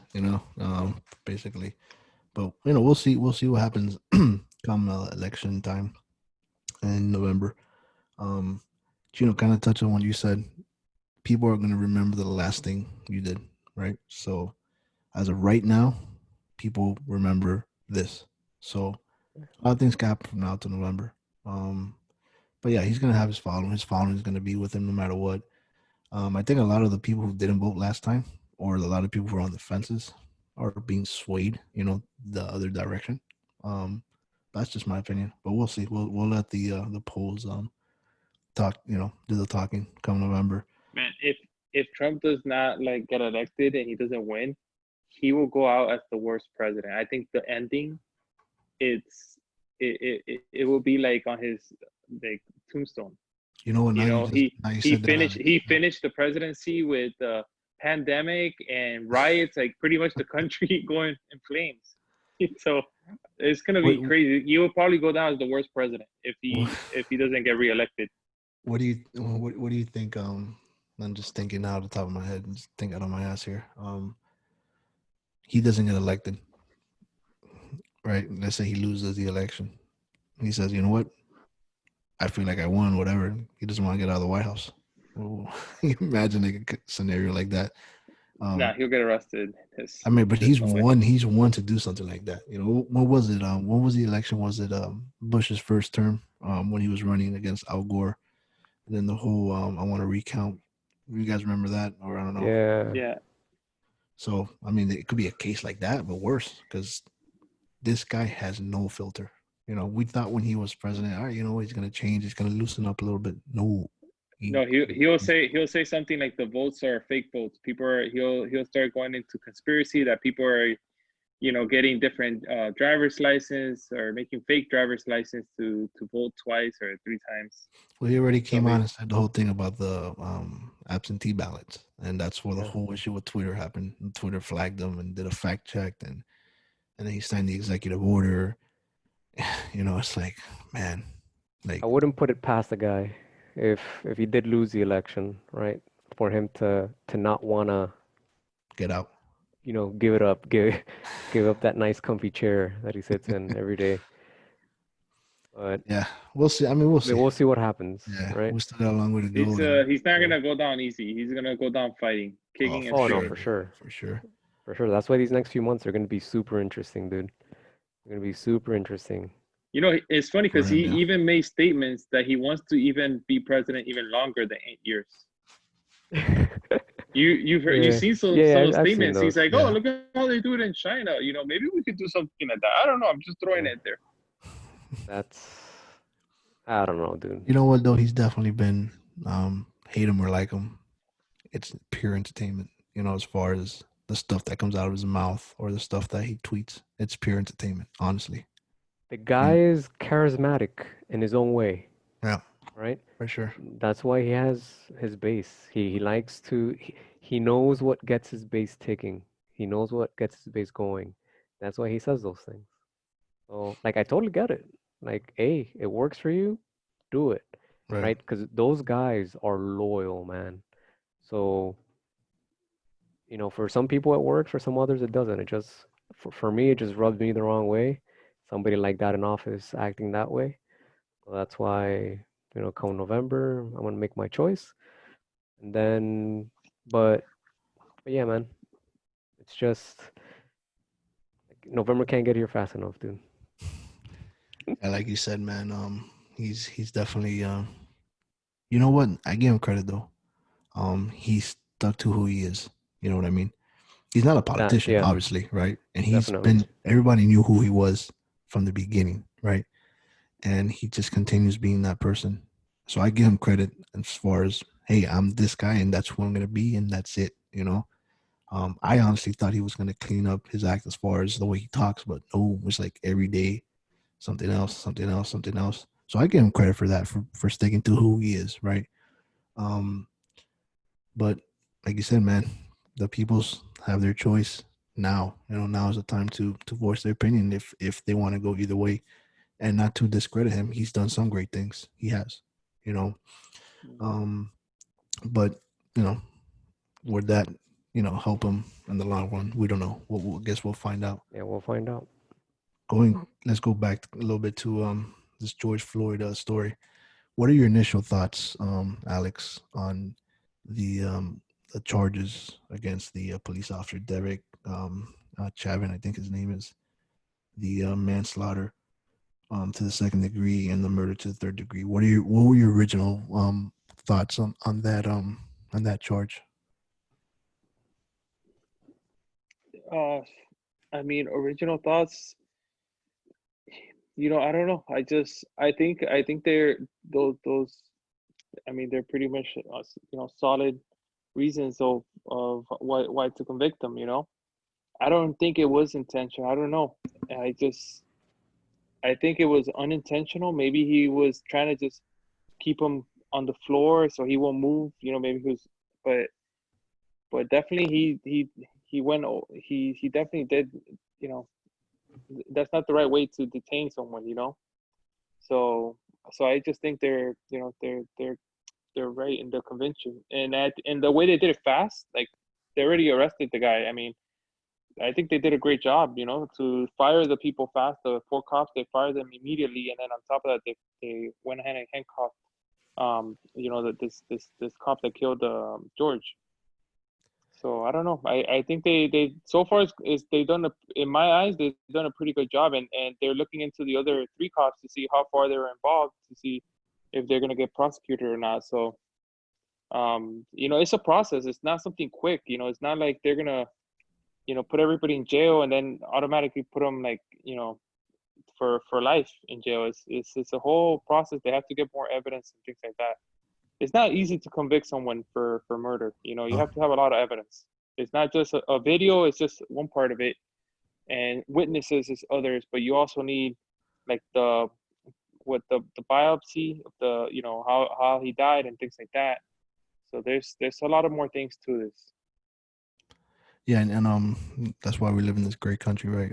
basically. But we'll see what happens come election time in November. Um, kind of touch on what you said. People are going to remember the last thing you did, right? So as of right now, people remember this. So a lot of things can happen from now to November. But yeah, he's going to have his following. His following is going to be with him no matter what. I think a lot of the people who didn't vote last time, or a lot of people who are on the fences, are being swayed, the other direction. That's just my opinion, but we'll see. We'll let the polls talk, do the talking come November. Man, if Trump does not like get elected and he doesn't win, he will go out as the worst president. I think the ending, it will be like on his like tombstone. You know what? You know, he Now you he said that. finished he finished the presidency with pandemic and riots, like pretty much the country going in flames. So it's gonna be What, crazy. You will probably go down as the worst president if what, he doesn't get reelected. what do you think? I'm just thinking out of the top of my head, just thinking out of my ass here. He doesn't get elected, right? Let's say he loses the election. He says, you know what? I feel like I won, whatever. He doesn't want to get out of the White House. Well, you imagine a scenario like that. Nah, he'll get arrested. I mean, but There's he's no way. won. He's won to do something like that. You know, what was it? When was the election? Was it Bush's first term? When he was running against Al Gore, and then the whole I want to recount. You guys remember that, or I don't know. Yeah. Yeah. So I mean, it could be a case like that, but worse because this guy has no filter. You know, we thought when he was president, all right, you know, he's gonna change. He's gonna loosen up a little bit. No, No, he'll say something like the votes are fake votes. People are he'll start going into conspiracy that people are, you know, getting different driver's license or making fake driver's license to vote twice or three times. Well, he already came So on and said the whole thing about the absentee ballots, and that's where the yeah. whole issue with Twitter happened. And Twitter flagged him and did a fact check, and then he signed the executive order. You know, it's like, man, like I wouldn't put it past the guy if he did lose the election, right? For him to not wanna, get out. you know, give it up, give up that nice comfy chair that he sits in every day. But Yeah, we'll see. I mean, we'll see. we'll see what happens, Yeah, right? we still got a long way to go. He's not gonna go down easy. He's gonna go down fighting, kicking and Oh no, screaming. for sure. For sure. For sure. That's why these next few months are gonna be super interesting, dude. They're gonna be super interesting. You know, it's funny because For him, he yeah. even made statements that he wants to even be president even longer than 8 years. You've heard you've seen some I've seen statements. He's those. like, Yeah. oh, look at how they do it in China. You know, maybe we could do something like that. I don't know. I'm just throwing Yeah. it there. That's I don't know, dude. You know what though? He's definitely been hate him or like him. It's pure entertainment. You know, as far as the stuff that comes out of his mouth or the stuff that he tweets, it's pure entertainment. Honestly. The guy is charismatic in his own way, Yeah, right? for sure. That's why he has his base. He likes to he knows what gets his base ticking. He knows what gets his base going. That's why he says those things. So like I totally get it. Like, hey, it works for you, do it. Right? Because those guys are loyal, man. So, you know, for some people it works, for some others it doesn't. It just for me it just rubs me the wrong way. Somebody like that in office acting that way. So that's why, you know, come November, I'm gonna make my choice. And then but yeah, man. It's just like, November can't get here fast enough, dude. Yeah, like you said, man. He's definitely you know what? I give him credit though. He's stuck to who he is. You know what I mean? He's not a politician, yeah. obviously, right? And he's Definitely. been everybody knew who he was from the beginning, right? And he just continues being that person. So I give him credit as far as, hey, I'm this guy and that's who I'm gonna be, and that's it, you know. I honestly thought he was gonna clean up his act as far as the way he talks, but no, it's like every day something else, something else, something else. So I give him credit for that, for sticking to who he is, right? But like you said, man, the peoples have their choice now. You know, now is the time to voice their opinion if they want to go either way, and not to discredit him. He's done some great things. He has, you know. But you know, would that help him in the long run? We don't know. We'll guess we'll find out. Yeah, we'll find out. Let's go back a little bit to this George Floyd story. What are your initial thoughts, Alex, on the charges against the police officer Derek Chauvin, I think his name is, the manslaughter to the second degree and the murder to the third degree? What were your original thoughts on that charge? I mean, original thoughts. You know, I don't know. I think they're those. I mean, they're pretty much you know, solid reasons of why to convict them. You know, I don't think it was intentional. I don't know. I think it was unintentional. Maybe he was trying to just keep him on the floor so he won't move. You know, maybe he was, but definitely he definitely did. You know, that's not the right way to detain someone. You know, so I just think they're right in the convention, and the way they did it fast, like they already arrested the guy. I mean, I think they did a great job, to fire the people fast. The 4 cops, they fired them immediately, and then on top of that, they went ahead and handcuffed, this cop that killed George. So I don't know. I think they so far is they've done in my eyes they've done a pretty good job, and they're looking into the other 3 cops to see how far they were involved, to see if they're gonna get prosecuted or not. So it's a process. It's not something quick. It's not like they're gonna put everybody in jail and then automatically put them like for life in jail. It's a whole process. They have to get more evidence and things like that. It's not easy to convict someone for murder. You have to have a lot of evidence. It's not just a video. It's just one part of it, and witnesses is others. But you also need like the biopsy of the how he died and things like that. So there's a lot of more things to this. Yeah, and that's why we live in this great country, right?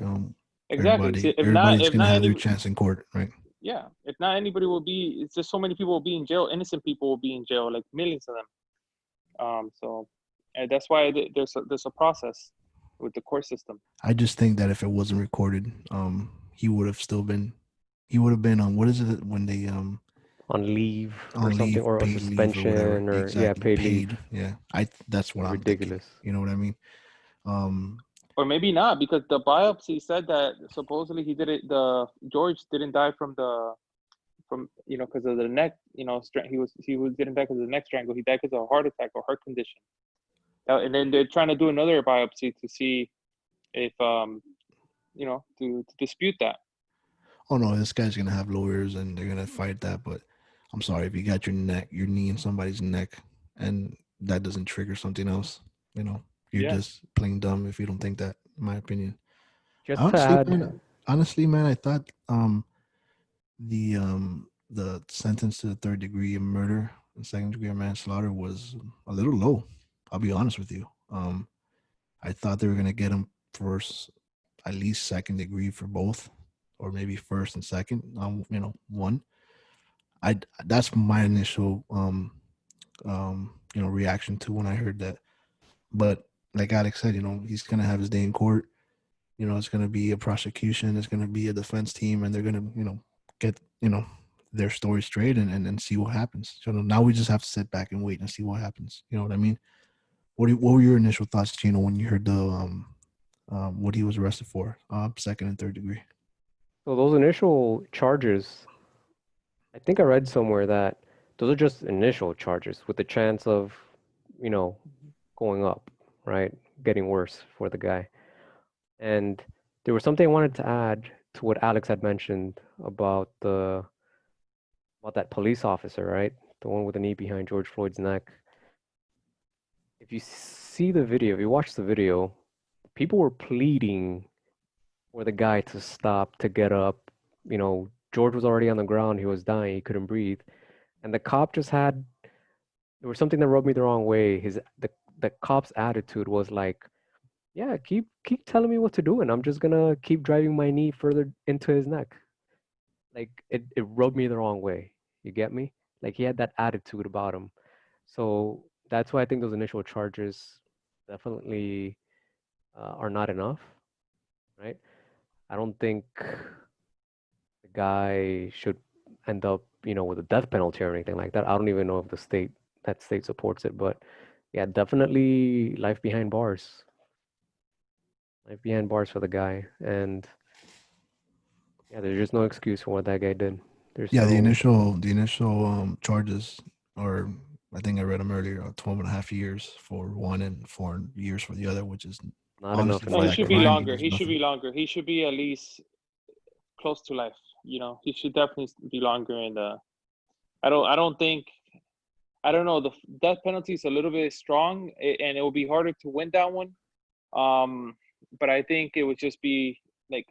Exactly. See, Everybody's gonna have their chance in court, right? Yeah. If not, anybody will be. It's just so many people will be in jail. Innocent people will be in jail, like millions of them. So, and that's why there's a process with the court system. I just think that if it wasn't recorded, he would have still been. He would have been on what is it when they on leave on or something, leave, or a paid suspension, leave or whatever. or Exactly, paid leave. Yeah, that's what I'm Ridiculous. thinking. You know what I mean? Or maybe not, because the biopsy said that supposedly he did it. The George didn't die from because of the neck. He didn't die because of the neck strangle. He died because of a heart attack or heart condition. And then they're trying to do another biopsy to see if to dispute that. Oh no, this guy's gonna have lawyers and they're gonna fight that. But I'm sorry, if you got your knee in somebody's neck, and that doesn't trigger something else, you're just plain dumb if you don't think that. In my opinion. Just Honestly, man, I thought the sentence to the 3rd degree of murder and 2nd degree of manslaughter was a little low. I'll be honest with you. I thought they were gonna get him for at least 2nd degree for both, or maybe 1st and 2nd. One. That's my initial reaction to when I heard that. But like Alex said, he's gonna have his day in court. It's gonna be a prosecution, it's gonna be a defense team, and they're gonna, get their story straight and see what happens. So now we just have to sit back and wait and see what happens. You know what I mean? What were your initial thoughts, Chino, when you heard the what he was arrested for, 2nd and 3rd degree? So those initial charges, I think I read somewhere that those are just initial charges with the chance of, going up, right? Getting worse for the guy. And there was something I wanted to add to what Alex had mentioned about that police officer, right? The one with the knee behind George Floyd's neck. If you see the video, if you watch the video, people were pleading for the guy to stop, to get up. George was already on the ground. He was dying. He couldn't breathe. And the cop there was something that rubbed me the wrong way. The cop's attitude was like, yeah, keep telling me what to do, and I'm just gonna keep driving my knee further into his neck. Like it rubbed me the wrong way. You get me? Like he had that attitude about him. So that's why I think those initial charges definitely are not enough, right? I don't think the guy should end up, with a death penalty or anything like that. I don't even know if that state supports it, but yeah, definitely life behind bars. Life behind bars for the guy, and yeah, there's just no excuse for what that guy did. The initial charges are, I think I read them earlier, 12 and a half years for one and 4 years for the other, which is not enough. No, he should be longer. He should be longer. He should be at least close to life. He should definitely be longer. And I don't know. The death penalty is a little bit strong, and it will be harder to win that one. But I think it would just be like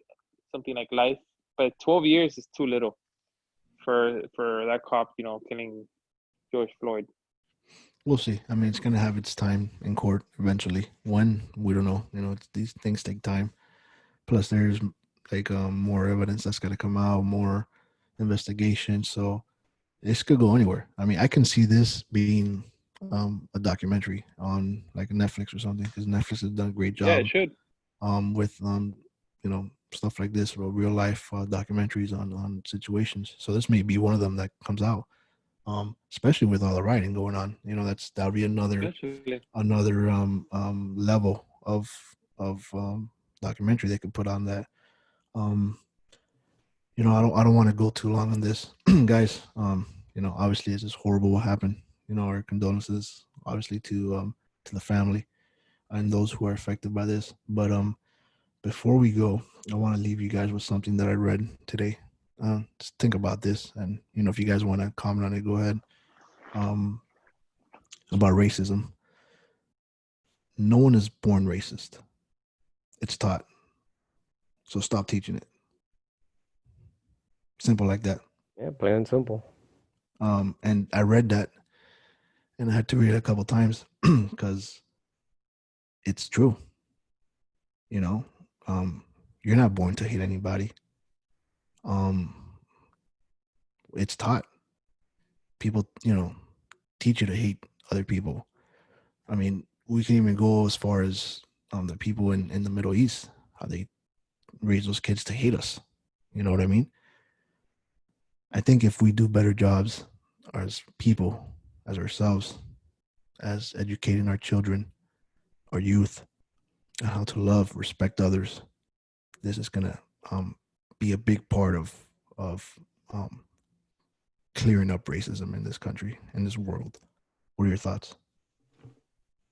something like life. But 12 years is too little for that cop, killing George Floyd. We'll see. I mean, it's going to have its time in court eventually. When? We don't know. These things take time. Plus, there's like more evidence that's going to come out, more investigation. So this could go anywhere. I mean, I can see this being a documentary on like Netflix or something, because Netflix has done a great job. Yeah, it should. with stuff like this, or real life documentaries on situations. So this may be one of them that comes out. Especially with all the writing going on, that'll be another Especially. level of documentary they could put on that. I don't want to go too long on this, guys. Obviously it's just horrible what happened. Our condolences, obviously, to the family and those who are affected by this. But before we go, I want to leave you guys with something that I read today. Just think about this, and if you guys want to comment on it, go ahead. About racism. No one is born racist. It's taught. So stop teaching it. Simple like that. Yeah, plain and simple. And I read that, and I had to read it a couple times because it's true. You're not born to hate anybody. It's taught. People, teach you to hate other people. I mean, we can even go as far as the people in the Middle East, how they raise those kids to hate us. You know what I mean? I think if we do better jobs as people, as ourselves, as educating our children, our youth, on how to love, respect others, this is gonna be a big part of clearing up racism in this country, in this world. What are your thoughts?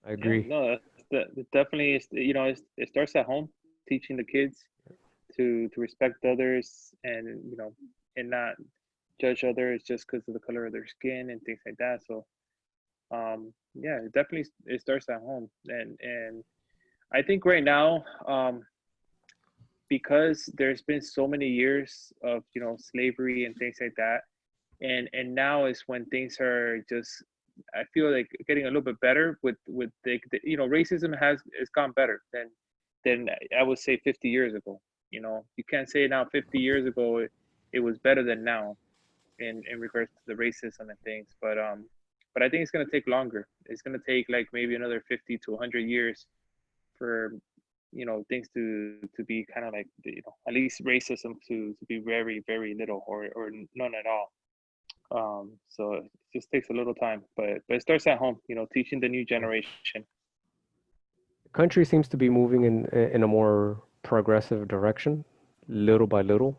I agree. Yeah, no, definitely is. It starts at home, teaching the kids to respect others, and and not judge others just because of the color of their skin and things like that. So yeah, it starts at home, and I think right now, because there's been so many years of slavery and things like that, and now is when things are just, I feel like, getting a little bit better with racism has gone better than I would say 50 years ago. You can't say now 50 years ago it was better than now in regards to the racism and things, but I think it's going to take longer. It's going to take like maybe another 50 to 100 years for things to be kind of like at least racism to be very, very little or none at all. So it just takes a little time, but it starts at home, teaching the new generation. The country seems to be moving in a more progressive direction, little by little.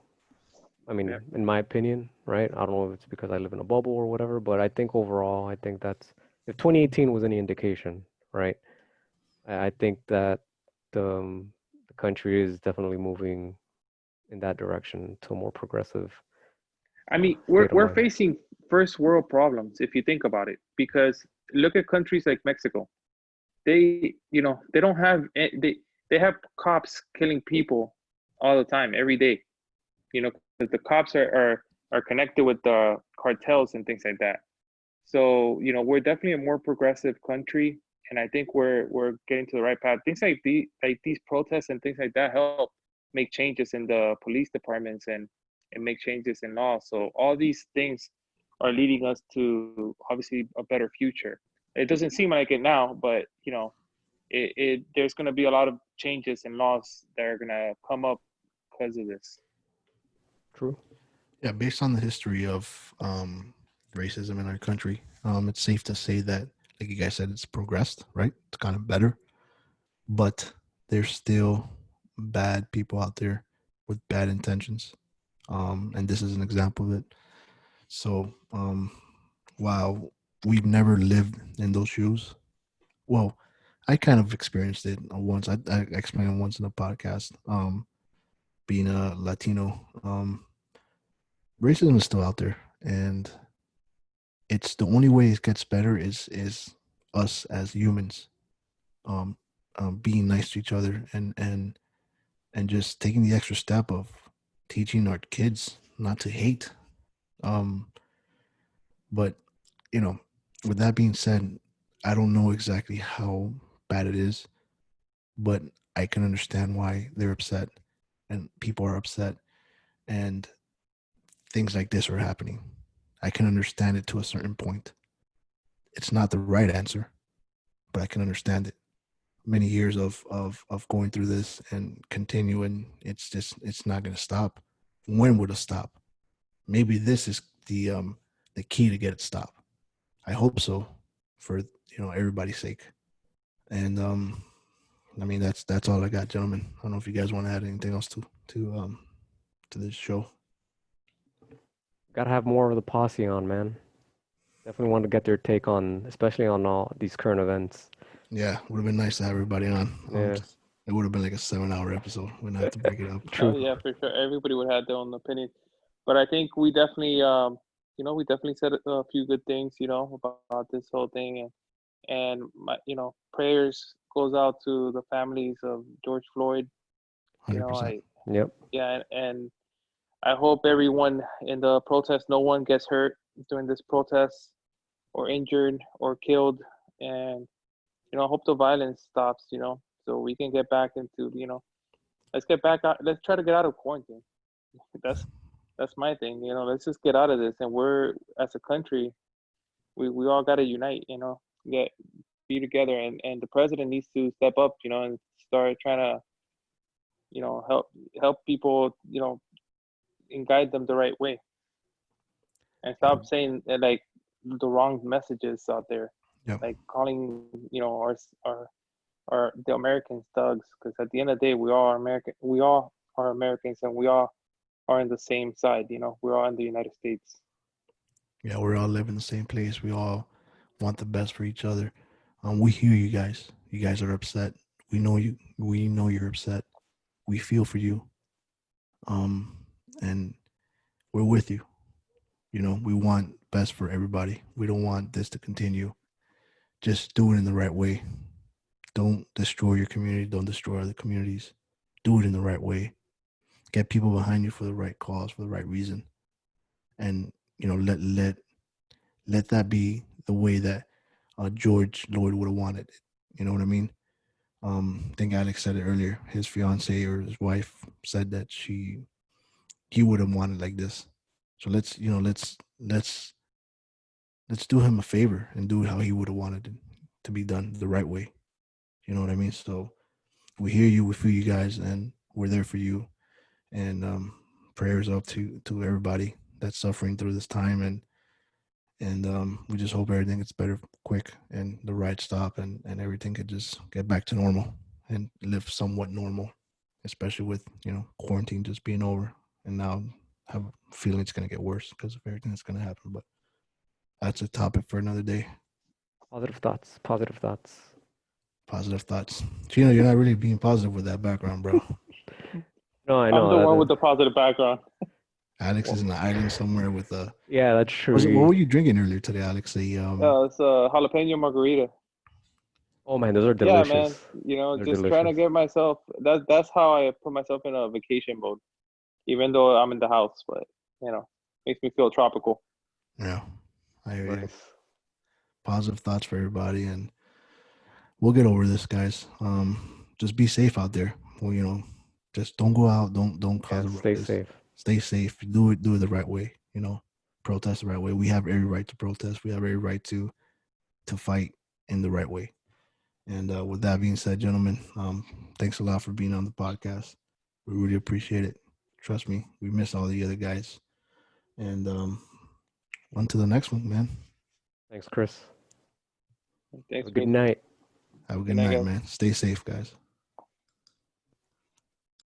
I mean, Yeah. in my opinion, right? I don't know if it's because I live in a bubble or whatever, but I think overall, I think that's, if 2018 was any indication, right? I think that the country is definitely moving in that direction to a more progressive I mean, we're state of we're mind. facing first world problems if you think about it, because look at countries like Mexico. They don't have they have cops killing people all the time, every day. Because the cops are connected with the cartels and things like that. So we're definitely a more progressive country, and I think we're getting to the right path. Things like these protests and things like that help make changes in the police departments and make changes in law. So all these things are leading us to obviously a better future. It doesn't seem like it now, but there's going to be a lot of changes in laws that are going to come up because of this. True. Yeah, based on the history of racism in our country, it's safe to say that, like you guys said, it's progressed, right? It's kind of better, but there's still bad people out there with bad intentions, and this is an example of it. So, while we've never lived in those shoes, well, I kind of experienced it once. I explained it once in a podcast. Being a Latino, racism is still out there, and it's the only way it gets better is us as humans, um, being nice to each other, and just taking the extra step of teaching our kids not to hate. Um, but with that being said, I don't know exactly how bad it is, but I can understand why they're upset and people are upset, and things like this are happening. I can understand it to a certain point. It's not the right answer, but I can understand it. many years of going through this and continuing. It's not going to stop. When would it stop? Maybe this is the key to get it stopped. I hope so, for everybody's sake. And I mean that's all I got, gentlemen. I don't know if you guys want to add anything else to this show. Gotta have more of the posse on, man. Definitely want to get their take on, especially on all these current events. Yeah, would have been nice to have everybody on. Yeah. It would have been like a 7-hour episode. We're gonna have to break it up. True. Oh yeah, for sure. Everybody would have their own opinion, but I think we definitely, we definitely said a few good things, about this whole thing, and my, prayers goes out to the families of George Floyd. 100%. Yep. Yeah, and I hope everyone in the protest, no one gets hurt during this protest, or injured or killed, and I hope the violence stops. So we can get back into, let's get back out. Let's try to get out of quarantine. That's my thing. Let's just get out of this, and we're, as a country, we all got to unite. Be together, and the president needs to step up. And start trying to, help people. And guide them the right way, and stop saying like the wrong messages out there. Yep. Like calling our the Americans thugs, because at the end of the day, we all are American. We all are Americans, and we all are in the same side. We're all in the United States. Yeah, we all live in the same place. We all want the best for each other. We hear you guys. You guys are upset. We know you. We know you're upset. We feel for you. And we're with you. We want best for everybody. We don't want this to continue. Just do it in the right way. Don't destroy your community. Don't destroy other communities. Do it in the right way. Get people behind you for the right cause, for the right reason. And, let that be the way that George Floyd would have wanted it. You know what I mean? I think Alex said it earlier. His fiance or his wife said that he would have wanted like this. So let's do him a favor and do it how he would have wanted it to be done, the right way. You know what I mean? So we hear you, we feel you guys, and we're there for you. And prayers up to everybody that's suffering through this time, and we just hope everything gets better quick and the riots stop and everything could just get back to normal and live somewhat normal, especially with quarantine just being over. And now I have a feeling it's going to get worse because of everything that's going to happen. But that's a topic for another day. Positive thoughts. Positive thoughts. Positive thoughts. Chino, you're not really being positive with that background, bro. No, I know. I'm the one with the positive background. Alex is in the island somewhere with a. Yeah, that's true. What were you drinking earlier today, Alex? It's a jalapeno margarita. Oh man, those are delicious. Yeah, man. They're just delicious. trying to get myself. That's how I put myself in a vacation mode, even though I'm in the house. But makes me feel tropical. Yeah, I hear you. Nice. Positive thoughts for everybody, and we'll get over this, guys. Just be safe out there. Well, just don't go out. Don't cause a ruckus. Stay safe. Stay safe. Do it the right way. Protest the right way. We have every right to protest. We have every right to fight in the right way. And with that being said, gentlemen, thanks a lot for being on the podcast. We really appreciate it. Trust me, we miss all the other guys. And on to the next one, man. Thanks, Chris. Thanks. Good night. Have a good night, man. Stay safe, guys.